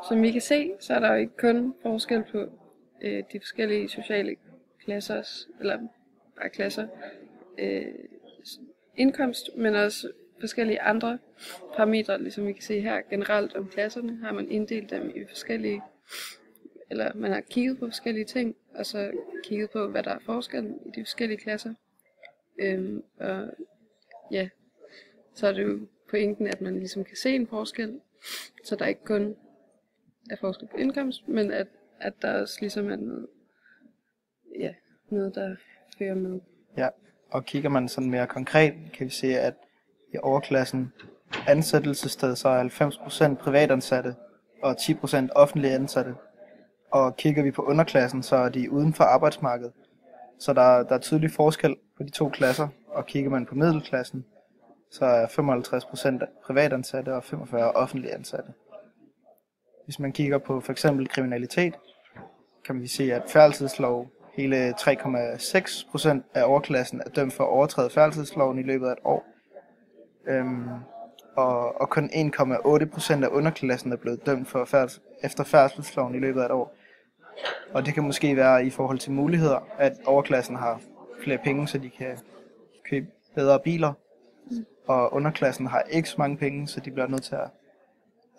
Som vi kan se, så er der jo ikke kun forskel på de forskellige sociale klassers, eller bare klasser, øh, indkomst, men også forskellige andre parametre, ligesom vi kan se her generelt om klasserne, har man inddelt dem i forskellige, eller man har kigget på forskellige ting, og så kigget på, hvad der er forskel i de forskellige klasser. Og ja, så er det jo pointen, at man ligesom kan se en forskel, så der ikke kun er forskel på indkomst, men at der også ligesom er noget, ja, noget der fører med. Ja, og kigger man sådan mere konkret, kan vi se, at i overklassen ansættelsessted, så er 90% privatansatte og 10% offentlige ansatte. Og kigger vi på underklassen, så er de uden for arbejdsmarkedet. Så der er tydelig forskel på de to klasser, og kigger man på middelklassen, så er 55% privatansatte og 45% offentlige ansatte. Hvis man kigger på for eksempel kriminalitet, kan vi se, at færdselslov, hele 3,6% af overklassen er dømt for at overtræde færdselsloven i løbet af et år. Og kun 1,8% af underklassen er blevet dømt for efter færdselsloven i løbet af et år. Og det kan måske være i forhold til muligheder, at overklassen har flere penge, så de kan købe bedre biler. Og underklassen har ikke så mange penge, så de bliver nødt til at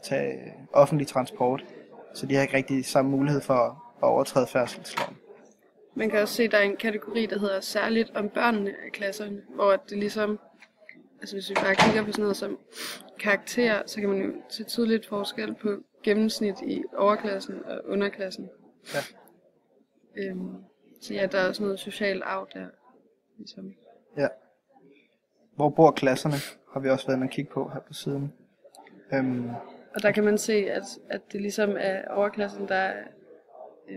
tage offentlig transport. Så de har ikke rigtig samme mulighed for at overtræde færdselsloven. Man kan også se, at der er en kategori, der hedder særligt om børnene af klasserne, hvor det ligesom, altså hvis vi bare kigger på sådan noget som karakter, så kan man jo se tydeligt forskel på gennemsnit i overklassen og underklassen. Ja. Så ja, der er også noget social arv der. Ligesom. Ja. Hvor bor klasserne, har vi også været inde og kigge på her på siden. Og der kan man se, at det ligesom er overklassen, der er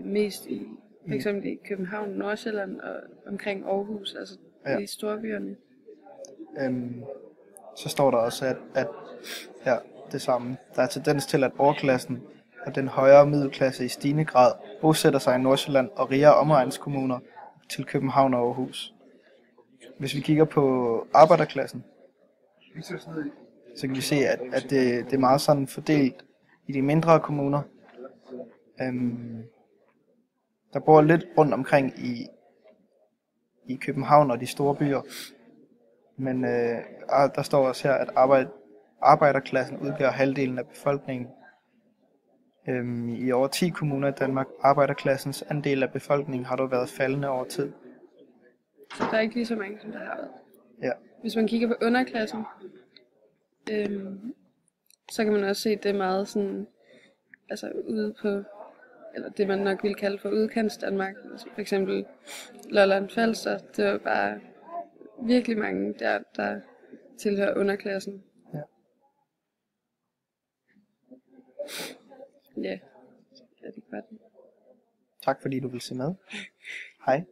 mest i, for eksempel i København, Nordsjælland og omkring Aarhus, altså i storbyerne. Så står der også, at ja, det samme. Der er tendens til, at overklassen og den højere middelklasse i stigende grad bosætter sig i Nordsjælland og rigere omegnskommuner til København og Aarhus. Hvis vi kigger på arbejderklassen, så kan vi se, at det er meget sådan fordelt i de mindre kommuner. Der bor lidt rundt omkring i København og de store byer. Men der står også her, at arbejderklassen udgør halvdelen af befolkningen. I over 10 kommuner i Danmark, arbejderklassens andel af befolkningen har dog været faldende over tid. Så der er ikke lige så mange, som der har været. Ja. Hvis man kigger på underklassen, så kan man også se, at det er meget sådan, altså ude på, eller det man nok ville kalde for udkants Danmark. Altså for eksempel Lolland Falster, det var bare virkelig mange der tilhører underklassen. Ja. Ja, det er det. Tak fordi du vil se med. Hej.